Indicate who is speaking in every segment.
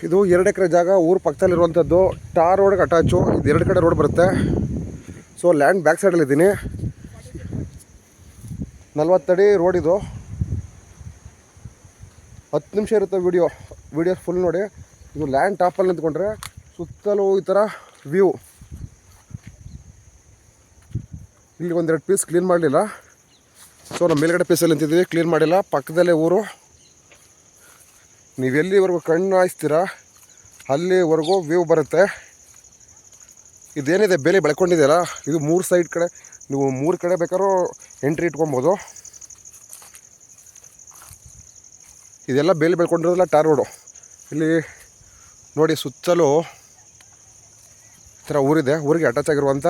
Speaker 1: ಇದು 2 ಎಕರೆ ಜಾಗ ಊರು ಪಕ್ಕದಲ್ಲಿರುವಂಥದ್ದು. ಟಾರ್ ರೋಡ್ಗೆ ಅಟ್ಯಾಚು. ಇದು 2 ಕಡೆ ರೋಡ್ ಬರುತ್ತೆ. So land back ಸೈಡಲ್ಲಿದ್ದೀನಿ. 40 ಅಡಿ ರೋಡ್ ಇದು. 10 ನಿಮಿಷ ಇರುತ್ತೆ ವಿಡಿಯೋ ಫುಲ್ ನೋಡಿ. ಇದು ಲ್ಯಾಂಡ್ ಟಾಪಲ್ಲಿ ನಿಂತ್ಕೊಂಡ್ರೆ ಸುತ್ತಲೂ ಈ ಥರ ವ್ಯೂ. ಇಲ್ಲಿ 1-2 ಪೀಸ್ ಕ್ಲೀನ್ ಮಾಡಲಿಲ್ಲ. ಸೊ ನಮ್ಮ ಮೇಲ್ಗಡೆ ಪೀಸಲ್ಲಿ ನಿಂತಿದ್ದೀವಿ, ಕ್ಲೀನ್ ಮಾಡಿಲ್ಲ. ಪಕ್ಕದಲ್ಲೇ ಊರು. ನೀವು ಎಲ್ಲಿವರೆಗೂ ಕಣ್ಣು ಹಾಯಿಸ್ತೀರಾ ಅಲ್ಲಿವರೆಗೂ ವ್ಯೂ ಬರುತ್ತೆ. ಇದೇನಿದೆ ಬೇಲಿ ಬೆಳ್ಕೊಂಡಿದೆಯಲ್ಲ, ಇದು 3 ಸೈಡ್ ಕಡೆ ನೀವು 3 ಕಡೆ ಬೇಕಾದ್ರೂ ಎಂಟ್ರಿ ಇಟ್ಕೊಬೋದು. ಇದೆಲ್ಲ ಬೇಲಿ ಬೆಳ್ಕೊಂಡಿರೋದಿಲ್ಲ, ಟಾರ್ ರೋಡು. ಇಲ್ಲಿ ನೋಡಿ ಸುತ್ತಲೂ ಈ ಥರ ಊರಿದೆ. ಊರಿಗೆ ಅಟ್ಯಾಚ್ ಆಗಿರುವಂಥ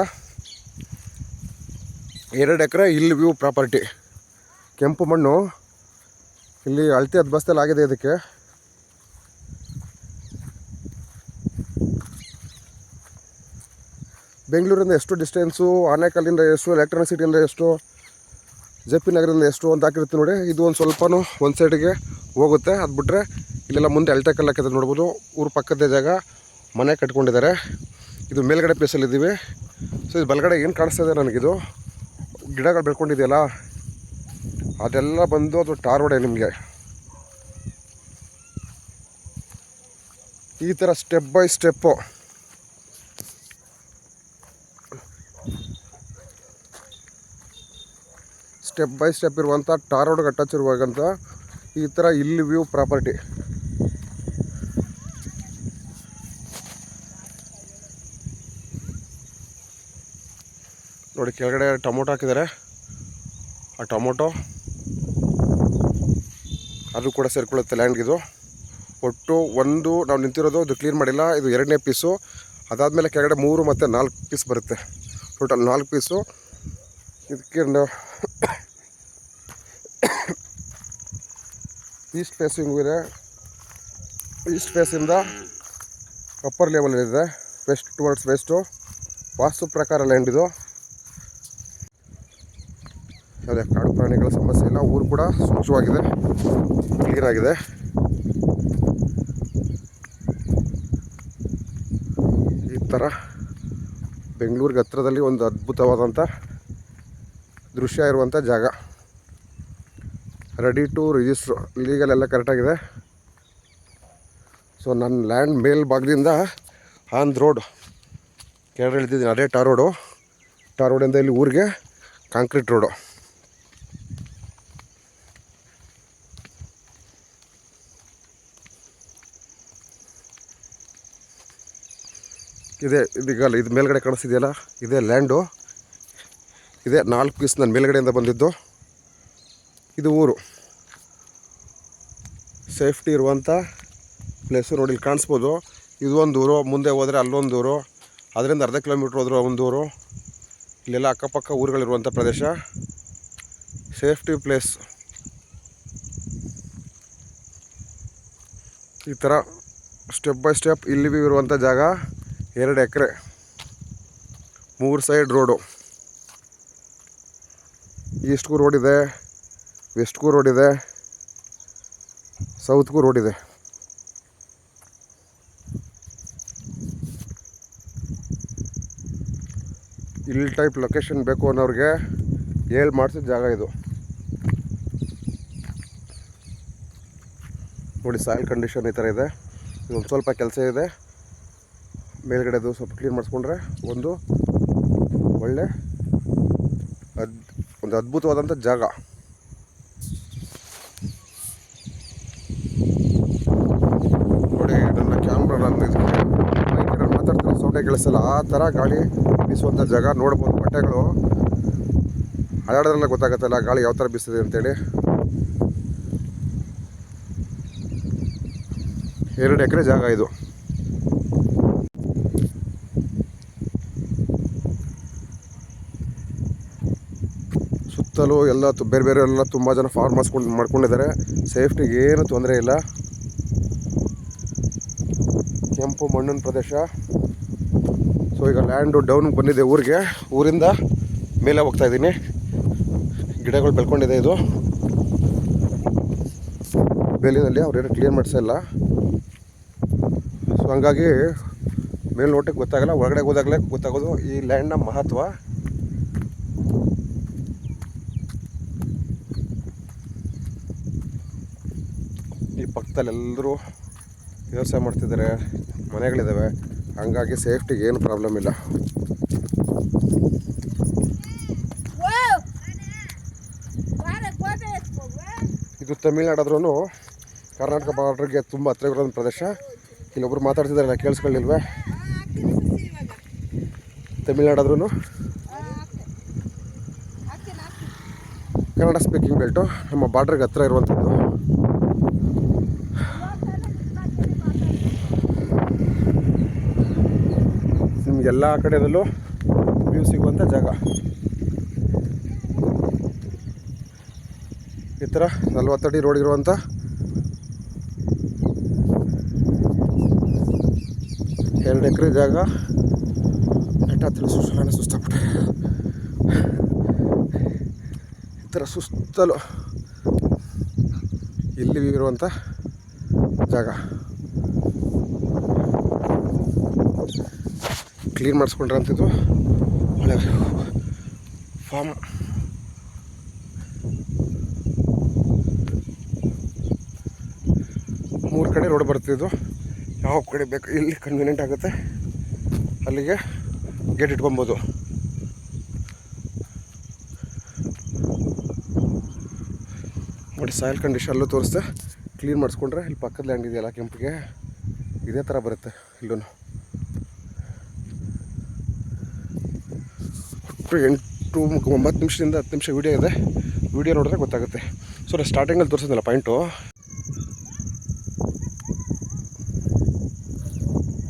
Speaker 1: 2 ಎಕರೆ ಇಲ್ಲಿ ವ್ಯೂ ಪ್ರಾಪರ್ಟಿ. ಕೆಂಪು ಮಣ್ಣು. ಇಲ್ಲಿ ಅಳತೆ ಹದ್ಬಸ್ತಲ್ಲಿ ಆಗಿದೆ. ಇದಕ್ಕೆ ಬೆಂಗಳೂರಿಂದ ಎಷ್ಟು ಡಿಸ್ಟೆನ್ಸು, ಆನೇಕಲ್ಲಿಂದ ಎಷ್ಟು, ಎಲೆಕ್ಟ್ರಾನಿಕ್ ಸಿಟಿಯಿಂದ ಎಷ್ಟು, ಜೆ.ಪಿ. ನಗರದಿಂದ ಎಷ್ಟು ಅಂತ ಹಾಕಿರ್ತೀವಿ ನೋಡಿ. ಇದು ಒಂದು ಸ್ವಲ್ಪನೂ ಒಂದು ಸೈಡಿಗೆ ಹೋಗುತ್ತೆ. ಅದು ಬಿಟ್ಟರೆ ಇಲ್ಲೆಲ್ಲ ಮುಂದೆ ಅಳತೆ ಕಲ್ಲು ಹಾಕಿದ್ರೆ ನೋಡ್ಬೋದು. ಊರು ಪಕ್ಕದ ಜಾಗ ಮನೆ ಕಟ್ಕೊಂಡಿದ್ದಾರೆ. ಇದು ಮೇಲ್ಗಡೆ ಪ್ಲೇಸಲ್ಲಿದ್ದೀವಿ. ಸೊ ಇದು ಬಲಗಡೆ ಏನು ಕಾಣಿಸ್ತಾ ಇದೆ ನನಗಿದು ಗಿಡಗಳು ಬೆಳ್ಕೊಂಡಿದೆಯಲ್ಲ, ಅದೆಲ್ಲ ಬಂದು ಅದು ಟಾರ್ ರೋಡೇ. ನಿಮಗೆ ಈ ಥರ ಸ್ಟೆಪ್ ಬೈ ಸ್ಟೆಪ್ಪು ಇರುವಂಥ ಟಾರ್ ರೋಡ್ಗೆ ಅಟ್ಯಾಚ್ ಇರುವಾಗಂತ ಈ ಥರ ಇಲ್ಲಿ ವ್ಯೂ ಪ್ರಾಪರ್ಟಿ. ನೋಡಿ ಕೆಳಗಡೆ ಟೊಮೊಟೊ ಹಾಕಿದ್ದಾರೆ. ಆ ಟೊಮೊಟೊ ಅದು ಕೂಡ ಸೇರ್ಕೊಳ್ಳುತ್ತೆ ಲ್ಯಾಂಡ್ಗಿದು. ಒಟ್ಟು ಒಂದು ನಾವು ನಿಂತಿರೋದು ಇದು ಕ್ಲೀನ್ ಮಾಡಿಲ್ಲ. ಇದು 2ನೇ ಪೀಸು. ಅದಾದಮೇಲೆ ಕೆಳಗಡೆ 3 ಮತ್ತು 4 ಪೀಸ್ ಬರುತ್ತೆ. Total 4 piece. ಇದಕ್ಕೆ ಈಸ್ಟ್ ಫೇಸಿಂಗು ಇದೆ. ಈಸ್ಟ್ ಫೇಸಿಂದ ಅಪ್ಪರ್ ಲೆವೆಲ್ ಇದೆ. West towards west. ವಾಸ್ತು ಪ್ರಕಾರ ಲ್ಯಾಂಡ್ ಇದು. ಯಾವುದೇ ಕಾಡು ಪ್ರಾಣಿಗಳ ಸಮಸ್ಯೆ ಇಲ್ಲ. ಊರು ಕೂಡ ಸ್ವಚ್ಛವಾಗಿದೆ, ಕ್ಲೀನಾಗಿದೆ. ಈ ಥರ ಬೆಂಗಳೂರಿಗೆ ಹತ್ರದಲ್ಲಿ ಒಂದು ಅದ್ಭುತವಾದಂಥ ದೃಶ್ಯ ಇರುವಂಥ ಜಾಗ. Ready to register. ಲೀಗಲ್ ಎಲ್ಲ ಕರೆಕ್ಟಾಗಿದೆ. ಸೊ ನನ್ನ ಲ್ಯಾಂಡ್ ಮೇಲ್ಭಾಗದಿಂದ ಆನ್ ರೋಡ್ ಕೆಳಗಡೆ ಇಳಿದಿದ್ದೀನಿ. ಅದೇ ಟಾರ್ ರೋಡು. ಟಾರ್ ರೋಡಿಂದ ಇಲ್ಲಿ ಊರಿಗೆ ಕಾಂಕ್ರೀಟ್ ರೋಡು. ಇದೀಗಲ್ಲ ಇದು ಮೇಲ್ಗಡೆ ಕಾಣಿಸ್ತಿದೆಯಲ್ಲ, ಇದೇ ಲ್ಯಾಂಡು. ಇದೇ 4 ಪೀಸ್ ನನ್ನ ಮೇಲ್ಗಡೆಯಿಂದ ಬಂದಿದ್ದು. ಇದು ಊರು. ಸೇಫ್ಟಿ ಇರುವಂಥ ಪ್ಲೇಸು. ನೋಡಿ ಇಲ್ಲಿ ಕಾಣಿಸ್ಬೋದು. ಇದು ಒಂದು ಊರು. ಮುಂದೆ ಹೋದರೆ ಅಲ್ಲೊಂದು ಊರು. ಅದರಿಂದ ಅರ್ಧ ಕಿಲೋಮೀಟ್ರ್ ಹೋದ್ರೆ ಒಂದು ಊರು. ಇಲ್ಲೆಲ್ಲ ಅಕ್ಕಪಕ್ಕ ಊರುಗಳಿರುವಂಥ ಪ್ರದೇಶ. Safety place. ಈ ಥರ ಸ್ಟೆಪ್ ಬೈ ಸ್ಟೆಪ್ ಇಲ್ಲಿ ಇರುವಂಥ ಜಾಗ. 2 ಎಕರೆ, 3 ಸೈಡ್ ರೋಡು. ಈಸ್ಟ್ಗೂ ರೋಡ್ ಇದೆ, ವೆಸ್ಟ್ಗೂ ರೋಡ್ ಇದೆ, ಸೌತ್ಗೂ ರೋಡ್ ಇದೆ. ಇಲ್ಲಿ ಟೈಪ್ ಲೊಕೇಶನ್ ಬೇಕು ಅನ್ನೋರಿಗೆ ಹೇಳಿ ಮಾಡಿಸಿದ ಜಾಗ ಇದು. ನೋಡಿ ಸಾಯಿಲ್ ಕಂಡೀಷನ್ ಈ ಥರ ಇದೆ. ಇದೊಂದು ಸ್ವಲ್ಪ ಕೆಲಸ ಇದೆ. ಮೇಲ್ಗಡೆದು ಸ್ವಲ್ಪ ಕ್ಲೀನ್ ಮಾಡಿಸ್ಕೊಂಡ್ರೆ ಒಂದು ಒಳ್ಳೆ ಒಂದು ಅದ್ಭುತವಾದಂಥ ಜಾಗ. ನೋಡಿ ನನ್ನ ಕ್ಯಾಮ್ರಾ ನಾನು ಮಾತಾಡ್ತಿರೋ ಸೌಂಡೇ ಕೇಳಿಸಲ್ಲ. ಆ ಥರ ಗಾಳಿ ಬೀಸುವಂಥ ಜಾಗ. ನೋಡ್ಬೋದು ಬಟ್ಟೆಗಳು ಅಲ್ಲಾಡೋದ್ರಲ್ಲ ಗೊತ್ತಾಗತ್ತಲ್ಲ ಗಾಳಿ ಯಾವ ಥರ ಬೀಸಿದೆ ಅಂತೇಳಿ. 2 ಎಕರೆ ಜಾಗ ಇದು. ಸುತ್ತಲೂ ಎಲ್ಲ ಬೇರೆ ಎಲ್ಲ ತುಂಬ ಜನ ಫಾರ್ಮರ್ಸ್ ಮಾಡ್ಕೊಂಡಿದ್ದಾರೆ. ಸೇಫ್ಟಿಗೆ ಏನು ತೊಂದರೆ ಇಲ್ಲ. ಕೆಂಪು ಮಣ್ಣಿನ ಪ್ರದೇಶ. ಸೊ ಈಗ ಲ್ಯಾಂಡು ಡೌನ್ಗೆ ಬಂದಿದೆ ಊರಿಗೆ. ಊರಿಂದ ಮೇಲೆ ಹೋಗ್ತಾ ಇದ್ದೀನಿ. ಗಿಡಗಳು ಬೆಳ್ಕೊಂಡಿದೆ. ಇದು ಬೇಲಿನಲ್ಲಿ ಅವ್ರೇನು ಕ್ಲಿಯರ್ ಮಾಡಿಸಿಲ್ಲ. ಹಂಗಾಗಿ ಮೇಲ್ನೋಟಕ್ಕೆ ಗೊತ್ತಾಗಲ್ಲ, ಒಳಗಡೆ ಹೋದಾಗಲೇ ಗೊತ್ತಾಗೋದು ಈ ಲ್ಯಾಂಡ್ನ ಮಹತ್ವ. ಈ ಪಕ್ಕದಲ್ಲಿ ಎಲ್ಲರೂ ವ್ಯವಸಾಯ ಮಾಡ್ತಿದ್ದಾರೆ, ಮನೆಗಳಿದ್ದಾವೆ, ಹಂಗಾಗಿ ಸೇಫ್ಟಿಗೆ ಏನು ಪ್ರಾಬ್ಲಮ್ ಇಲ್ಲ. ಇದು ತಮಿಳ್ನಾಡಾದ್ರೂ ಕರ್ನಾಟಕ ಬಾರ್ಡ್ರಿಗೆ ತುಂಬ ಹತ್ತಿರ ಇರೋ ಪ್ರದೇಶ. ಇಲ್ಲೊಬ್ರು ಮಾತಾಡ್ತಿದ್ದಾರಲ್ಲ, ಕೇಳಿಸ್ಕೊಳ್ಳಿಲ್ವೇ? ತಮಿಳ್ನಾಡಾದ್ರೂ ಕನ್ನಡ ಸ್ಪೀಕಿಂಗ್ ಬೆಲ್ಟು, ನಮ್ಮ ಬಾರ್ಡ್ರಿಗೆ ಹತ್ತಿರ ಇರುವಂಥದ್ದು. ನಿಮಗೆಲ್ಲ ಕಡೆಯಲ್ಲೂ ವ್ಯೂ ಸಿಗುವಂಥ ಜಾಗ. ಈ ಥರ 40 ಅಡಿ ರೋಡ್ ಇರುವಂಥ 2 ಎಕರೆ ಜಾಗ. ಬೆಟ್ಟ ಹತ್ತಿರ ಸುಸ್ತಾಗ್ಬಿಟ್ಟೆ. ಈ ಥರ ಸುತ್ತಲೂ ಇಲ್ಲಿ ಇರುವಂಥ ಜಾಗ ಕ್ಲೀನ್ ಮಾಡಿಸ್ಕೊಂಡ್ರೆ ಅಂತಿದ್ದು ಒಳ್ಳೆ ಫಾರ್ಮ್. ಮೂರು ಕಡೆ ರೋಡ್ ಬರ್ತಿದ್ದು, ಯಾವ ಕಡೆ ಬೇಕು ಇಲ್ಲಿ ಕನ್ವೀನಿಯೆಂಟ್ ಆಗುತ್ತೆ ಅಲ್ಲಿಗೆ ಗೇಟ್ ಇಟ್ಕೊಬೋದು. ನೋಡಿ ಸಾಯಿಲ್ ಕಂಡೀಷನ್ ಅಲ್ಲೂ ತೋರಿಸ್ದೆ. ಕ್ಲೀನ್ ಮಾಡಿಸ್ಕೊಂಡ್ರೆ ಇಲ್ಲಿ ಪಕ್ಕದ ಲ್ಯಾಂಡ್ ಇದೆಯಲ್ಲ ಕೆಂಪಿಗೆ, ಇದೇ ಥರ ಬರುತ್ತೆ ಇಲ್ಲೂ. ಒಟ್ಟು 8-9 ನಿಮಿಷದಿಂದ 10 ನಿಮಿಷ ವೀಡಿಯೋ ಇದೆ. ವೀಡಿಯೋ ನೋಡಿದ್ರೆ ಗೊತ್ತಾಗುತ್ತೆ. ಸೊ ನಾನು ಸ್ಟಾರ್ಟಿಂಗಲ್ಲಿ ತೋರಿಸಿದ್ನಲ್ಲ ಪಾಯಿಂಟು,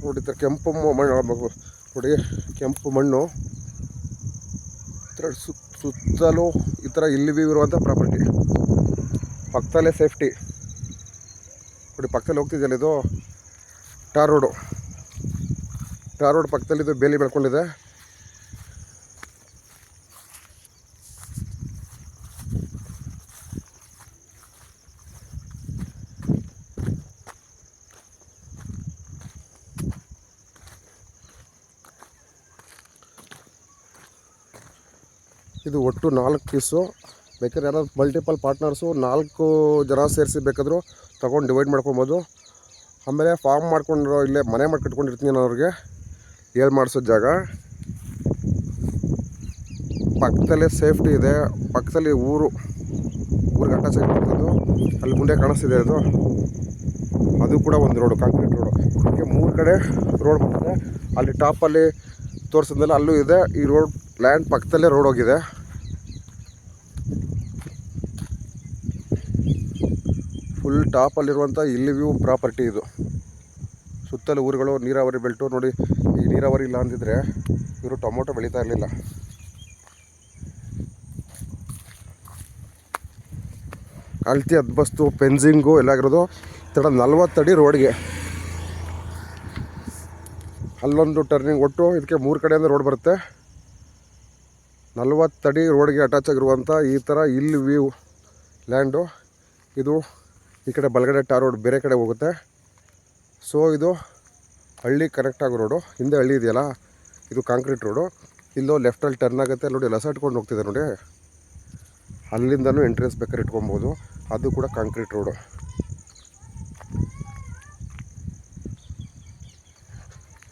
Speaker 1: ನೋಡಿ ಕೆಂಪು ಮಣ್ಣು ನೋಡಿ, ಕೆಂಪು ಮಣ್ಣು ಈ ಥರ ಸುತ್ತಲೂ ಈ ಥರ ಇಲ್ಲಿ ವ್ಯೂ ಇರುವಂಥ ಪ್ರಾಪರ್ಟಿ. ಪಕ್ಕದಲ್ಲೇ ಸೇಫ್ಟಿ ನೋಡಿ, ಪಕ್ಕದಲ್ಲಿ ಹೋಗ್ತಿದ್ದಲ್ಲ ಇದು ಟಾರ್ ರೋಡು. ಟಾರ್ ರೋಡ್ ಪಕ್ಕದಲ್ಲಿ ಇದು ಬೇಲಿ ಬೆಳ್ಕೊಂಡಿದೆ. ಇದು ಒಟ್ಟು 4 ಪೀಸು. ಬೇಕಾದ್ರೆ ಯಾರಾದ್ರು ಮಲ್ಟಿಪಲ್ ಪಾರ್ಟ್ನರ್ಸು 4 ಜನ ಸೇರಿಸಿ ಬೇಕಾದರೂ ತೊಗೊಂಡು ಡಿವೈಡ್ ಮಾಡ್ಕೊಬೋದು. ಆಮೇಲೆ ಫಾರ್ಮ್ ಮಾಡ್ಕೊಂಡು ಇಲ್ಲೇ ಮನೆ ಮಾಡಿ ಕಟ್ಕೊಂಡಿರ್ತೀನಿ ನಾನು ಅವ್ರಿಗೆ ಹೇಳಿ ಮಾಡಿಸೋ ಜಾಗ. ಪಕ್ಕದಲ್ಲೇ ಸೇಫ್ಟಿ ಇದೆ, ಪಕ್ಕದಲ್ಲಿ ಊರಿಗೆ ಅಟ್ಯಾಚ್ ಆಗಿರ್ತದ್ದು. ಅಲ್ಲಿ ಮುಂದೆ ಕಾಣಿಸ್ತಿದೆ ಅದು ಕೂಡ ಒಂದು ರೋಡು, ಕಾಂಕ್ರೀಟ್ ರೋಡು. ಹೀಗೆ 3 ಕಡೆ ರೋಡ್ ಬರ್ತದೆ. ಅಲ್ಲಿ ಟಾಪಲ್ಲಿ ತೋರಿಸಿದ್ಮೇಲೆ ಅಲ್ಲೂ ಇದೆ. ಈ ರೋಡ್ ಲ್ಯಾಂಡ್ ಪಕ್ಕದಲ್ಲೇ ರೋಡ್ ಹೋಗಿದೆ. ಫುಲ್ ಟಾಪಲ್ಲಿರುವಂಥ ಇಲ್ಲಿ ವ್ಯೂ ಪ್ರಾಪರ್ಟಿ ಇದು. ಸುತ್ತಲೂ ಊರುಗಳು, ನೀರಾವರಿ ಬೆಲ್ಟು. ನೋಡಿ, ಈ ನೀರಾವರಿ ಇಲ್ಲ ಅಂದಿದ್ರೆ ಇವರು ಟೊಮೊಟೊ ಬೆಳೀತಾ ಇರಲಿಲ್ಲ. ಅಳ್ತಿ ಹದ್ಬಸ್ತು ಫೆನ್ಸಿಂಗು ಎಲ್ಲ ಆಗಿರೋದು. ಈ ಥರ 40 ಅಡಿ ರೋಡ್ಗೆ ಅಲ್ಲೊಂದು ಟರ್ನಿಂಗ್. ಒಟ್ಟು ಇದಕ್ಕೆ 3 ಕಡೆಯಿಂದ ರೋಡ್ ಬರುತ್ತೆ. 40 ಅಡಿ ರೋಡ್ಗೆ ಅಟ್ಯಾಚ್ ಆಗಿರುವಂಥ ಈ ಥರ ಇಲ್ಲಿ ವ್ಯೂ ಲ್ಯಾಂಡು. ಇದು ಈ ಕಡೆ ಬಲಗಡೆ ಟಾರ್ ರೋಡ್ ಬೇರೆ ಕಡೆ ಹೋಗುತ್ತೆ. ಸೊ ಇದು ಹಳ್ಳಿ ಕನೆಕ್ಟ್ ಆಗೋ ರೋಡು. ಹಿಂದೆ ಹಳ್ಳಿ ಇದೆಯಲ್ಲ, ಇದು ಕಾಂಕ್ರೀಟ್ ರೋಡು. ಇಲ್ಲೋ ಲೆಫ್ಟಲ್ಲಿ ಟರ್ನ್ ಆಗುತ್ತೆ ನೋಡಿ, ಲಸ ಇಟ್ಕೊಂಡು ಹೋಗ್ತಿದೆ ನೋಡಿ. ಅಲ್ಲಿಂದನೂ ಎಂಟ್ರೆನ್ಸ್ ಬೇಕಾದ್ರೆ ಇಟ್ಕೊಬೋದು. ಅದು ಕೂಡ ಕಾಂಕ್ರೀಟ್ ರೋಡು.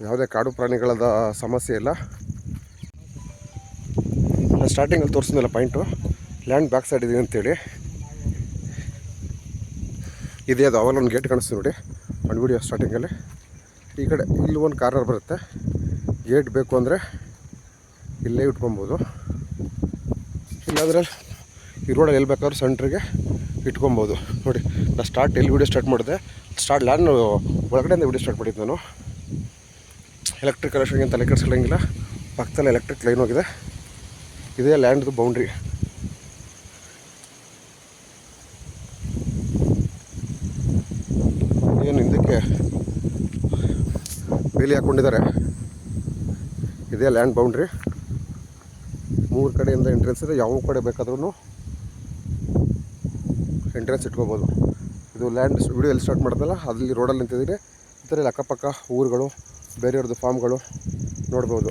Speaker 1: ಯಾವುದೇ ಕಾಡು ಪ್ರಾಣಿಗಳದ ಸಮಸ್ಯೆ ಇಲ್ಲ. ನಾನು ಸ್ಟಾರ್ಟಿಂಗಲ್ಲಿ ತೋರಿಸಿದ್ನಲ್ಲ ಪಾಯಿಂಟು, ಲ್ಯಾಂಡ್ ಬ್ಯಾಕ್ ಸೈಡ್ ಇದೆ ಅಂತೇಳಿ. ಇದೇ ಅದು ಅವಾಗ ಒಂದು ಗೇಟ್ ಕಾಣಿಸ್ತೀವಿ ನೋಡಿ ಒಂದು ವಿಡಿಯೋ ಸ್ಟಾರ್ಟಿಂಗಲ್ಲಿ. ಈ ಕಡೆ ಇಲ್ಲಿ ಒಂದು ಕಾರ್ನರ್ ಬರುತ್ತೆ. ಗೇಟ್ ಬೇಕು ಅಂದರೆ ಇಲ್ಲೇ ಇಟ್ಕೊಬೋದು. ಇಲ್ಲಾಂದರೆ ಈ ರೋಡಲ್ಲಿ ಎಲ್ಲಿ ಬೇಕಾದ್ರೂ ಸೆಂಟ್ರಿಗೆ ಇಟ್ಕೊಬೋದು. ನೋಡಿ, ನಾನು ಎಲ್ಲಿ ವಿಡಿಯೋ ಸ್ಟಾರ್ಟ್ ಮಾಡಿದೆ, ಲ್ಯಾಂಡ್ ಒಳಗಡೆಯಿಂದ ವಿಡಿಯೋ ಸ್ಟಾರ್ಟ್ ಮಾಡಿದ್ದು ನಾನು. ಎಲೆಕ್ಟ್ರಿಕ್ ಕನೆಕ್ಷನ್ಗೆ ತಲೆ ಕೆಡಿಸ್ಕೊಳ್ಳೋಂಗಿಲ್ಲ. ಪಕ್ಕದಲ್ಲಿ ಎಲೆಕ್ಟ್ರಿಕ್ ಲೈನ್ ಹೋಗಿದೆ. ಇದೇ ಲ್ಯಾಂಡ್ದು ಬೌಂಡ್ರಿ. ಏನು ಹಿಂದಕ್ಕೆ ಬೇಲಿ ಹಾಕ್ಕೊಂಡಿದ್ದಾರೆ. ಇದೇ ಲ್ಯಾಂಡ್ ಬೌಂಡ್ರಿ. 3 ಕಡೆಯಿಂದ ಎಂಟ್ರೆನ್ಸ್ ಇದೆ. ಯಾವ ಕಡೆ ಬೇಕಾದ್ರೂ ಎಂಟ್ರೆನ್ಸ್ ಇಟ್ಕೋಬೋದು. ಇದು ಲ್ಯಾಂಡ್ ವಿಡಿಯೋ ಎಲ್ಲಿ ಸ್ಟಾರ್ಟ್ ಮಾಡಿದ್ನಲ್ಲ ಅಲ್ಲಿ ರೋಡಲ್ಲಿ ನಿಂತಿದ್ದೀನಿ. ಇದರಲ್ಲಿ ಅಕ್ಕಪಕ್ಕ ಊರುಗಳು ಬೇರೆಯವ್ರದ್ದು ಫಾರ್ಮ್ಗಳು ನೋಡ್ಬೋದು.